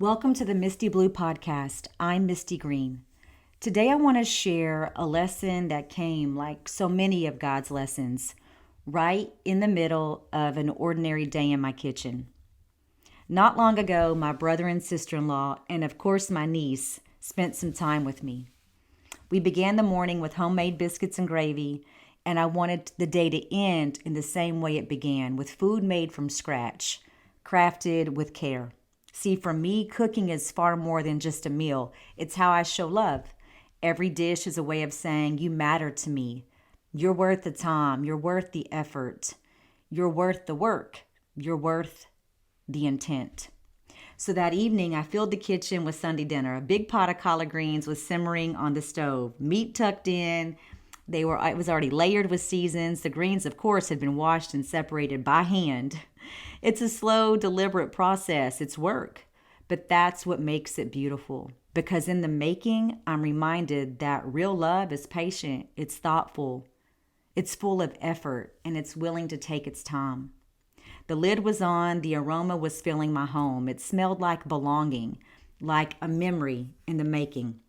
Welcome to the Misti Blue Podcast. I'm Misti Green. Today I want to share a lesson that came, like so many of God's lessons, right in the middle of an ordinary day in my kitchen. Not long ago, my brother and sister-in-law, and of course my niece, spent some time with me. We began the morning with homemade biscuits and gravy, and I wanted the day to end in the same way it began, with food made from scratch, crafted with care. See, for me, cooking is far more than just a meal. It's how I show love. Every dish is a way of saying, you matter to me. You're worth the time. You're worth the effort. You're worth the work. You're worth the intent. So that evening, I filled the kitchen with Sunday dinner. A big pot of collard greens was simmering on the stove. Meat tucked in. It was already layered with seasons. The greens, of course, had been washed and separated by hand. It's a slow, deliberate process. It's work. But that's what makes it beautiful. Because in the making, I'm reminded that real love is patient. It's thoughtful. It's full of effort, and it's willing to take its time. The lid was on. The aroma was filling my home. It smelled like belonging, like a memory in the making.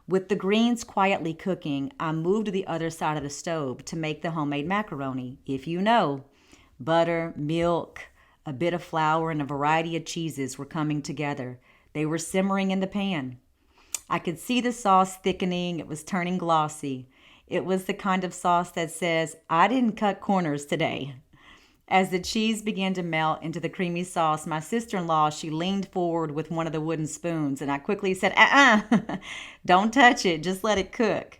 With the greens quietly cooking, I moved to the other side of the stove to make the homemade macaroni. If you know, butter, milk, a bit of flour, and a variety of cheeses were coming together. They were simmering in the pan. I could see the sauce thickening. It was turning glossy. It was the kind of sauce that says, I didn't cut corners today. As the cheese began to melt into the creamy sauce, my sister-in-law, she leaned forward with one of the wooden spoons, and I quickly said, don't touch it, just let it cook.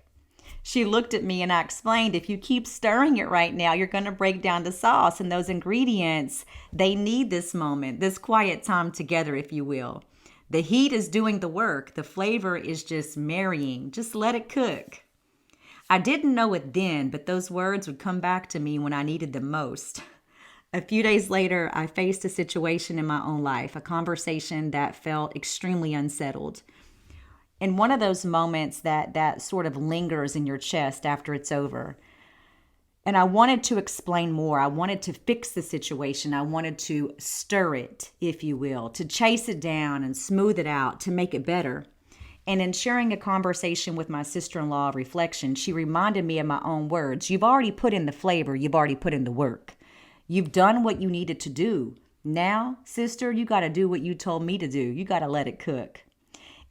She looked at me and I explained, if you keep stirring it right now, you're going to break down the sauce, and those ingredients, they need this moment, this quiet time together, if you will. The heat is doing the work. The flavor is just marrying. Just let it cook. I didn't know it then, but those words would come back to me when I needed them most. A few days later, I faced a situation in my own life, a conversation that felt extremely unsettled. And one of those moments that sort of lingers in your chest after it's over. And I wanted to explain more. I wanted to fix the situation. I wanted to stir it, if you will, to chase it down and smooth it out, to make it better. And in sharing a conversation with my sister-in-law of reflection, she reminded me of my own words. You've already put in the flavor. You've already put in the work. You've done what you needed to do. Now, sister, you got to do what you told me to do. You got to let it cook.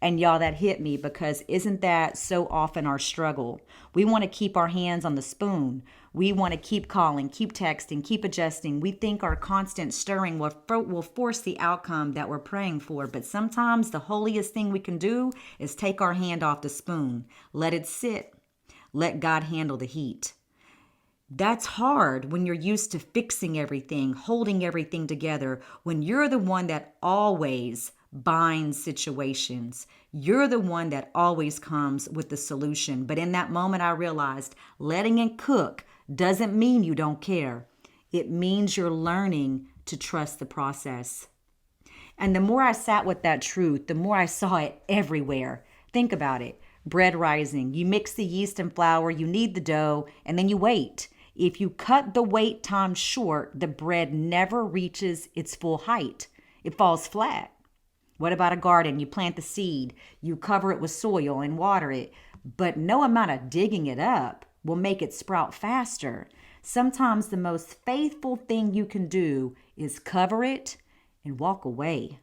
And y'all, that hit me, because isn't that so often our struggle? We want to keep our hands on the spoon. We want to keep calling, keep texting, keep adjusting. We think our constant stirring will force the outcome that we're praying for. But sometimes the holiest thing we can do is take our hand off the spoon. Let it sit. Let God handle the heat. That's hard when you're used to fixing everything, holding everything together, when you're the one that always binds situations. You're the one that always comes with the solution. But in that moment, I realized letting it cook doesn't mean you don't care. It means you're learning to trust the process. And the more I sat with that truth, the more I saw it everywhere. Think about it. Bread rising. You mix the yeast and flour, you knead the dough, and then you wait. If you cut the wait time short, the bread never reaches its full height. It falls flat. What about a garden? You plant the seed, you cover it with soil and water it, but no amount of digging it up will make it sprout faster. Sometimes the most faithful thing you can do is cover it and walk away.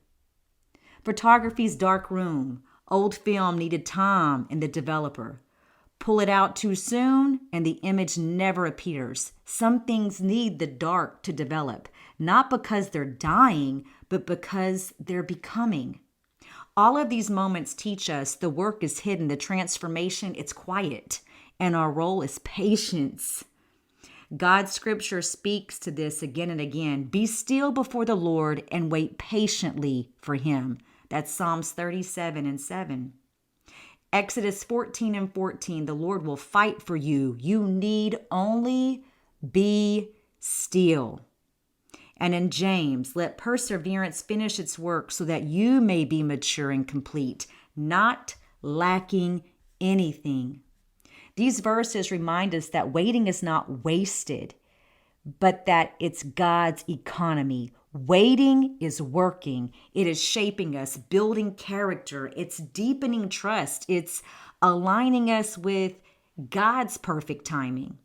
Photography's dark room. Old film needed time in the developer. Pull it out too soon and the image never appears. Some things need the dark to develop, not because they're dying, but because they're becoming. All of these moments teach us the work is hidden, the transformation, it's quiet, and our role is patience. God's scripture speaks to this again and again. Be still before the Lord and wait patiently for him. That's Psalms 37:7. Exodus 14:14, the Lord will fight for you. You need only be still. And in James, let perseverance finish its work so that you may be mature and complete, not lacking anything. These verses remind us that waiting is not wasted, but that it's God's economy. Waiting is working. It is shaping us, building character. It's deepening trust. It's aligning us with God's perfect timing.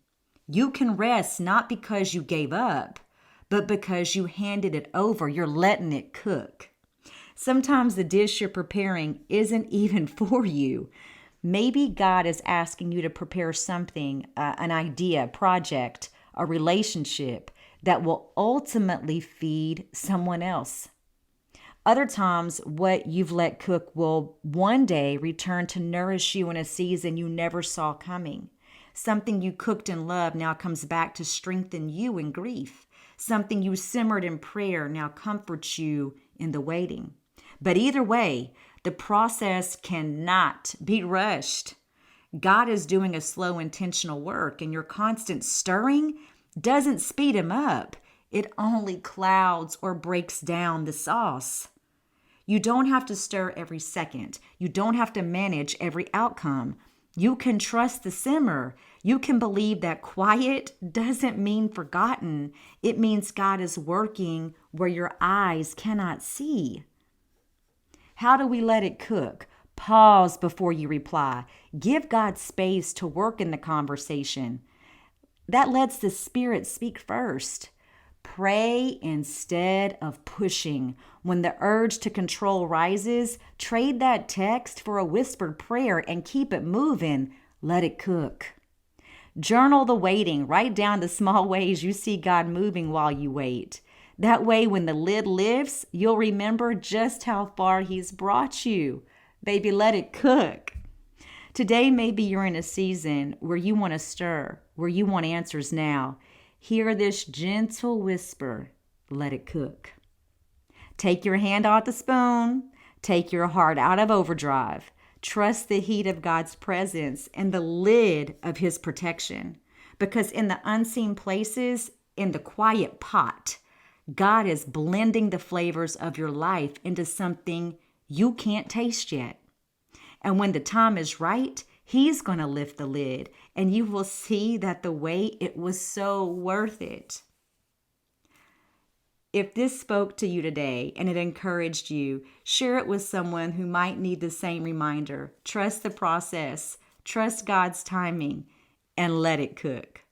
You can rest not because you gave up, but because you handed it over. You're letting it cook. Sometimes the dish you're preparing isn't even for you. Maybe God is asking you to prepare something, an idea, project, a relationship that will ultimately feed someone else. Other times, what you've let cook will one day return to nourish you in a season you never saw coming. Something you cooked in love now comes back to strengthen you in grief. Something you simmered in prayer now comforts you in the waiting. But either way, the process cannot be rushed. God is doing a slow, intentional work, and your constant stirring doesn't speed him up. It only clouds or breaks down the sauce. You don't have to stir every second. You don't have to manage every outcome. You can trust the simmer. You can believe that quiet doesn't mean forgotten. It means God is working where your eyes cannot see. How do we let it cook? Pause before you reply. Give God space to work in the conversation. That lets the Spirit speak first. Pray instead of pushing. When the urge to control rises, trade that text for a whispered prayer and keep it moving. Let it cook. Journal the waiting. Write down the small ways you see God moving while you wait. That way, when the lid lifts, you'll remember just how far He's brought you. Baby, let it cook. Today, maybe you're in a season where you want to stir, where you want answers now. Hear this gentle whisper, let it cook. Take your hand off the spoon. Take your heart out of overdrive. Trust the heat of God's presence and the lid of His protection. Because in the unseen places, in the quiet pot, God is blending the flavors of your life into something you can't taste yet. And when the time is right, He's going to lift the lid and you will see that the wait, it was so worth it. If this spoke to you today and it encouraged you, share it with someone who might need the same reminder. Trust the process, trust God's timing, and let it cook.